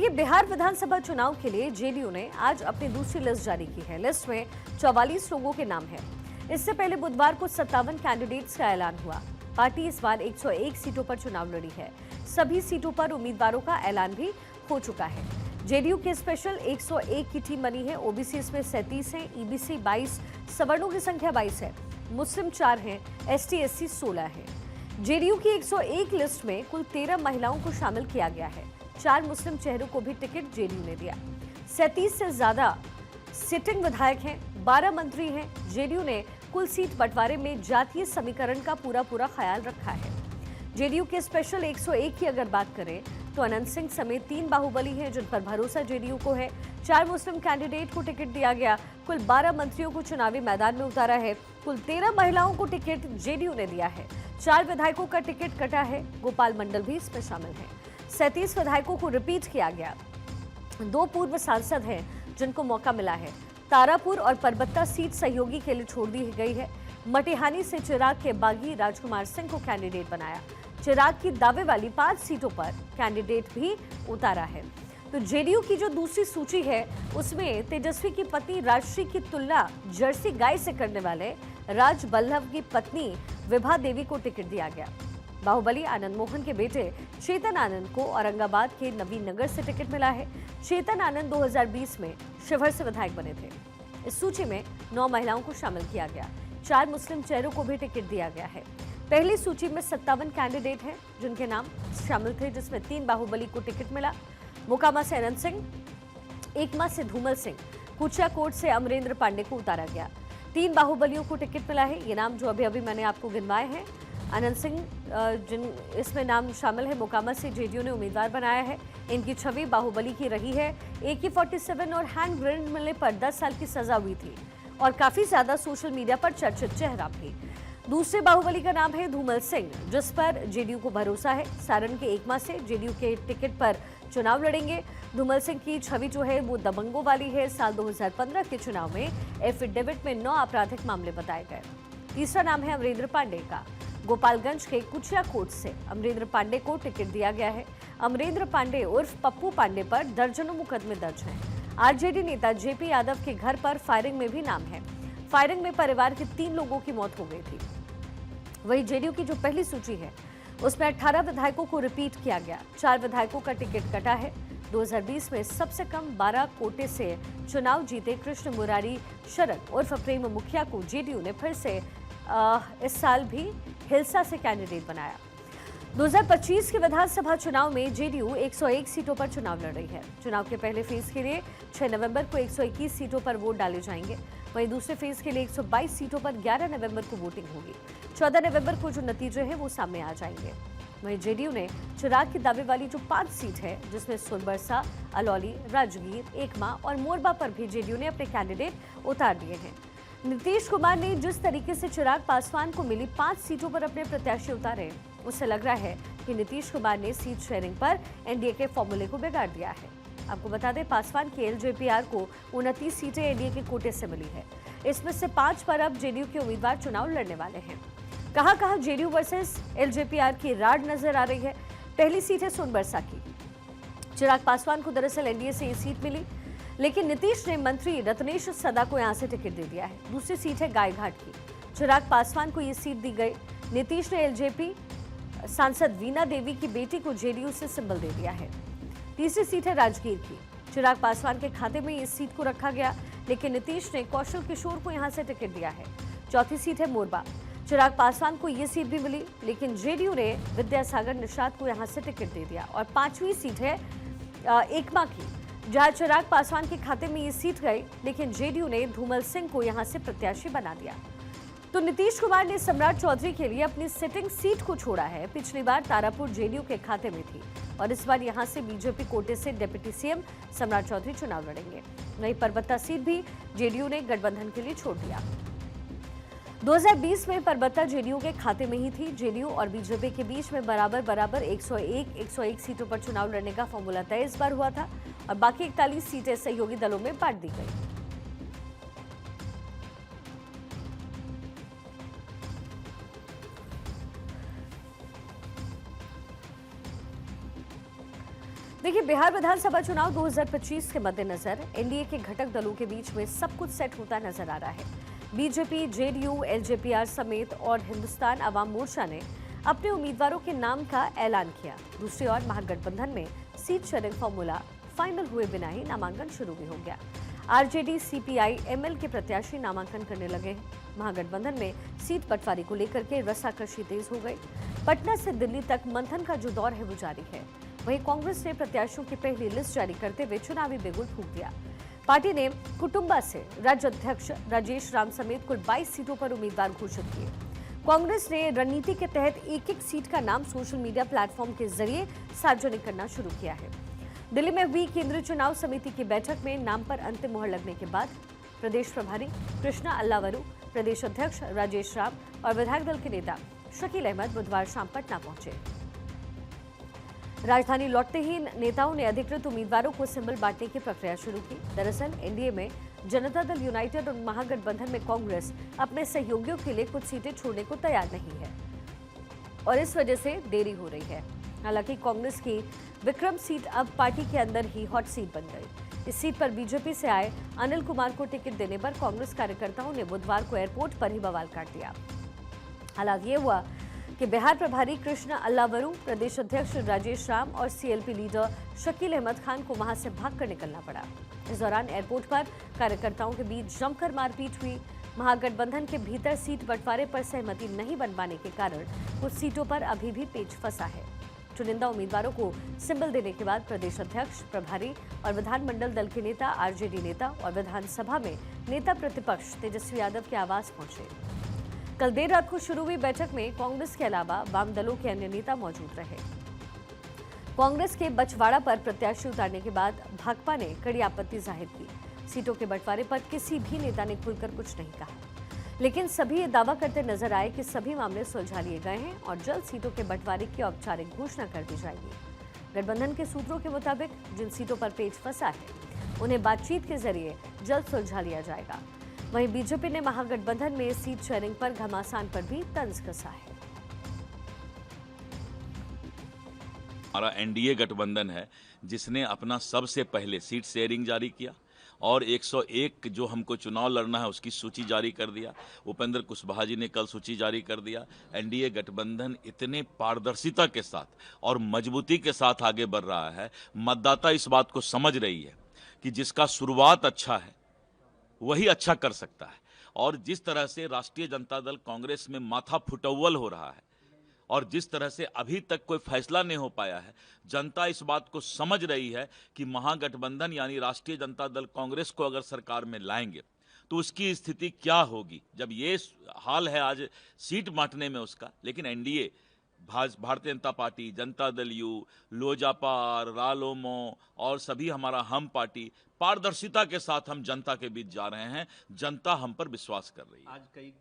देखिए, बिहार विधानसभा चुनाव के लिए जेडीयू ने आज अपनी दूसरी लिस्ट जारी की है। लिस्ट में 44 लोगों के नाम हैं। इससे पहले बुधवार को 57 कैंडिडेट्स का ऐलान हुआ। पार्टी इस बार 101 सीटों पर चुनाव लड़ी है। सभी सीटों पर उम्मीदवारों का ऐलान भी हो चुका है। जेडीयू के स्पेशल 101 की टीम बनी है। ओबीसी इसमें 37 हैं, ईबीसी 22, सवर्णों की संख्या 22 है, मुस्लिम 4 हैं, एसटी एससी 16 है। जेडीयू की 101 लिस्ट में कुल 13 महिलाओं को शामिल किया गया है। 4 मुस्लिम चेहरों को भी टिकट जेडीयू ने दिया। 37 से ज्यादा सिटिंग विधायक हैं, 12 मंत्री हैं। जेडीयू ने कुल सीट बंटवारे में जातीय समीकरण का पूरा ख्याल रखा है। जेडीयू के स्पेशल 101 की अगर बात करें तो अनंत सिंह समेत 3 बाहुबली हैं जिन पर भरोसा जेडीयू को है। 4 मुस्लिम कैंडिडेट को टिकट दिया गया। कुल 12 मंत्रियों को चुनावी मैदान में उतारा है। कुल 13 महिलाओं को टिकट जेडीयू ने दिया है। 4 विधायकों का टिकट कटा है। गोपाल मंडल भी इसमें शामिल है। 37 विधायकों को रिपीट किया गया। 2 पूर्व सांसद हैं जिनको मौका मिला है। तारापुर और परबत्ता सीट सहयोगी के लिए छोड़ दी गई है। मटिहानी से चिराग के बागी राजकुमार सिंह को कैंडिडेट बनाया। चिराग की दावे वाली 5 सीटों पर कैंडिडेट भी उतारा है। तो जेडीयू की जो दूसरी सूची है उसमें तेजस्वी की पत्नी राजश्री की तुलना जर्सी गाय से करने वाले राज बल्लभ की पत्नी विभा देवी को टिकट दिया गया। बाहुबली आनंद मोहन के बेटे चेतन आनंद को औरंगाबाद के नवीन नगर से टिकट मिला है। चेतन आनंद 2020 में शिवहर से विधायक बने थे। इस सूची में 9 महिलाओं को शामिल किया गया। 4 मुस्लिम चेहरों को भी टिकट दिया गया है। पहली सूची में 57 कैंडिडेट हैं जिनके नाम शामिल थे, जिसमें 3 बाहुबली को टिकट मिला। मोकामा से अनंत सिंह, एकमा से धूमल सिंह, कुचियाकोट से अमरेंद्र पांडे को उतारा गया। 3 बाहुबलियों को टिकट मिला है। ये नाम जो अभी मैंने आपको गिनवाए हैं। अनंत सिंह जिन इसमें नाम शामिल है, मोकामा से जेडीयू ने उम्मीदवार बनाया है। इनकी छवि बाहुबली की रही है। AK-47 और हैंड ग्रेनेड मिलने पर 10 साल की सजा हुई थी और काफी ज्यादा सोशल मीडिया पर चर्चित चेहरा भी। दूसरे बाहुबली का नाम है धूमल सिंह, जिस पर जेडीयू को भरोसा है। सारण के एकमा से जेडीयू के टिकट पर चुनाव लड़ेंगे। धूमल सिंह की छवि जो है वो दबंगों वाली है। साल 2015 के चुनाव में एफिडेविट में 9 आपराधिक मामले बताए गए। तीसरा नाम है अमरेंद्र पांडे का। गोपालगंज के कुचियाकोट से अमरेंद्र पांडे को टिकट दिया गया है। अमरेंद्र पांडे उर्फ पप्पू पांडे पर दर्जनों मुकदमे दर्ज हैं। आरजेडी नेता जेपी यादव के घर पर फायरिंग में भी नाम है। फायरिंग में परिवार के 3 लोगों की मौत हो गई थी। वहीं जेडीयू की जो पहली सूची है उसमें 18 विधायकों को रिपीट किया गया। 4 विधायकों का टिकट कटा है। 2020 में सबसे कम 12 कोटे से चुनाव जीते कृष्ण मुरारी शरद उर्फ प्रेम मुखिया को जेडीयू ने फिर से इस साल भी हिलसा से कैंडिडेट बनाया। 2025 के विधानसभा चुनाव में जेडीयू 101 सीटों पर चुनाव लड़ रही है। चुनाव के पहले फेज के लिए 6 नवंबर को 121 सीटों पर वोट डाले जाएंगे। वहीं दूसरे फेज के लिए 122 सीटों पर 11 नवंबर को वोटिंग होगी। 14 नवंबर को जो नतीजे हैं वो सामने आ जाएंगे। वहीं जेडीयू ने चिराग की दावे वाली जो 5 सीट है, जिसमें सोनबरसा, अलौली, राजगीर, एकमा और मोरबा पर भी जेडीयू ने अपने कैंडिडेट उतार दिए हैं। नीतीश कुमार ने जिस तरीके से चिराग पासवान को मिली 5 सीटों पर अपने प्रत्याशी उतारे, उससे लग रहा है कि नीतीश कुमार ने सीट शेयरिंग पर एनडीए के फॉर्मूले को बिगाड़ दिया है। आपको बता दें, पासवान की एलजेपीआर को 29 सीटें एनडीए के कोटे से मिली है। इसमें से 5 पर अब जेडीयू के उम्मीदवार चुनाव लड़ने वाले हैं। कहां जेडीयू वर्सेस एलजेपीआर की राड नजर आ रही है। पहली सीट है सोनबरसा की। चिराग पासवान को दरअसल एनडीए से ये सीट मिली, लेकिन नीतीश ने मंत्री रत्नेश सदा को यहां से टिकट दे दिया है। दूसरी सीट है गायघाट की। चिराग पासवान को ये सीट दी गई। नीतीश ने एलजेपी सांसद वीना देवी की बेटी को जेडीयू से सिंबल दे दिया है। तीसरी सीट है राजगीर की। चिराग पासवान के खाते में इस सीट को रखा गया, लेकिन नीतीश ने कौशल किशोर को यहां से टिकट दिया है। चौथी सीट है मोरबा। चिराग पासवान को ये सीट भी मिली, लेकिन जेडीयू ने विद्यासागर निषाद को यहां से टिकट दे दिया। और 5वीं सीट है एकमा की, जहां चिराग पासवान के खाते में ये सीट गई, लेकिन जेडीयू ने धूमल सिंह को यहां से प्रत्याशी बना दिया। तो नीतीश कुमार ने सम्राट चौधरी के लिए अपनी सिटिंग सीट को छोड़ा है। पिछली बार तारापुर जेडीयू के खाते में थी और इस बार यहां से बीजेपी कोटे से डिप्टी सीएम सम्राट चौधरी चुनाव लड़ेंगे। वहीं परबत्ता सीट भी जेडीयू ने गठबंधन के लिए छोड़ दिया। 2020 में परबत्ता जेडीयू के खाते में ही थी। जेडीयू और बीजेपी के बीच में बराबर 101 सीटों पर चुनाव लड़ने का फॉर्मूला तय इस बार हुआ था और बाकी 41 सीटें सहयोगी दलों में बांट दी गई। देखिए, बिहार विधानसभा चुनाव 2025 के मद्देनजर एनडीए के घटक दलों के बीच में सब कुछ सेट होता नजर आ रहा है। बीजेपी, जेडीयू, एलजेपीआर समेत और हिंदुस्तान अवाम मोर्चा ने अपने उम्मीदवारों के नाम का ऐलान किया। दूसरी ओर महागठबंधन में सीट शेयरिंग फॉर्मूला फाइनल हुए बिना ही नामांकन शुरू भी हो गया। आरजेडी, सीपीआई, एमएल के प्रत्याशी नामांकन करने लगे हैं। महागठबंधन में सीट बंटवारे को लेकर के रस्साकशी तेज हो गई। पटना से दिल्ली तक मंथन का जो दौर है वो जारी है। वहीं कांग्रेस ने प्रत्याशियों की पहली लिस्ट जारी करते हुए चुनावी बिगुल फूंक दिया। पार्टी ने कुटुंबा से राज्य अध्यक्ष राजेश राम समेत कुल 22 सीटों पर उम्मीदवार घोषित किए। कांग्रेस ने रणनीति के तहत एक एक सीट का नाम सोशल मीडिया प्लेटफॉर्म के जरिए सार्वजनिक करना शुरू किया है। दिल्ली में हुई केंद्रीय चुनाव समिति की बैठक में नाम पर अंतिम मुहर लगने के बाद प्रदेश प्रभारी कृष्णा अल्लावरू, प्रदेश अध्यक्ष राजेश राम और विधायक दल के नेता शकील अहमद बुधवार शाम पटना पहुंचे। राजधानी लौटते ही नेताओं ने अधिकृत उम्मीदवारों को सिंबल बांटने की प्रक्रिया शुरू की। दरअसल एनडीए में जनता दल यूनाइटेड और महागठबंधन में कांग्रेस अपने सहयोगियों के लिए कुछ सीटें छोड़ने को तैयार नहीं है और इस वजह से देरी हो रही है। हालांकि कांग्रेस की विक्रम सीट अब पार्टी के अंदर ही हॉट सीट बन गई। इस सीट पर बीजेपी से आए अनिल कुमार को टिकट देने पर कांग्रेस कार्यकर्ताओं ने बुधवार को एयरपोर्ट पर ही बवाल काट दिया। हालात ये हुआ कि बिहार प्रभारी कृष्णा अल्लावरू, प्रदेश अध्यक्ष राजेश राम और सीएलपी लीडर शकील अहमद खान को वहां से भागकर निकलना पड़ा। इस दौरान एयरपोर्ट पर कार्यकर्ताओं के बीच जमकर मारपीट हुई। महागठबंधन के भीतर सीट बंटवारे पर सहमति नहीं बन पाने के कारण कुछ सीटों पर अभी भी पेच फंसा है। चुनिंदा उम्मीदवारों को सिंबल देने के बाद प्रदेश अध्यक्ष, प्रभारी और विधानमंडल दल के नेता, आरजेडी नेता और विधानसभा में नेता प्रतिपक्ष तेजस्वी यादव के आवास पहुंचे। कल देर रात को शुरू हुई बैठक में कांग्रेस के अलावा वाम दलों के अन्य नेता मौजूद रहे। कांग्रेस के बछवाड़ा पर प्रत्याशी उतारने के बाद भाकपा ने कड़ी आपत्ति जाहिर की। सीटों के बंटवारे पर किसी भी नेता ने खुलकर कुछ नहीं कहा, लेकिन सभी ये दावा करते नजर आए कि सभी मामले सुलझा लिए गए हैं और जल्द सीटों के बंटवारे की औपचारिक घोषणा कर दी जाएगी। गठबंधन के सूत्रों के मुताबिक जिन सीटों पर पेच फंसा है उन्हें बातचीत के जरिए जल्द सुलझा लिया जाएगा। वहीं बीजेपी ने महागठबंधन में सीट शेयरिंग पर घमासान पर भी तंज कसा है। हमारा एनडीए गठबंधन है जिसने अपना सबसे पहले सीट शेयरिंग जारी किया और 101 जो हमको चुनाव लड़ना है उसकी सूची जारी कर दिया। उपेंद्र कुशवाहा जी ने कल सूची जारी कर दिया। एनडीए गठबंधन इतने पारदर्शिता के साथ और मजबूती के साथ आगे बढ़ रहा है। मतदाता इस बात को समझ रही है कि जिसका शुरुआत अच्छा है वही अच्छा कर सकता है और जिस तरह से राष्ट्रीय जनता दल कांग्रेस में माथा फुटौल हो रहा है और जिस तरह से अभी तक कोई फैसला नहीं हो पाया है, जनता इस बात को समझ रही है कि महागठबंधन यानी राष्ट्रीय जनता दल कांग्रेस को अगर सरकार में लाएंगे तो उसकी स्थिति क्या होगी। जब ये हाल है आज सीट बांटने में उसका, लेकिन NDA Bharatiya Janata party, Janata Dal you, Lojpa, Ralomo और सभी हमारा हम पार्टी पारदर्शिता के साथ हम जनता के बीच जा रहे हैं। जनता हम पर विश्वास कर रही है।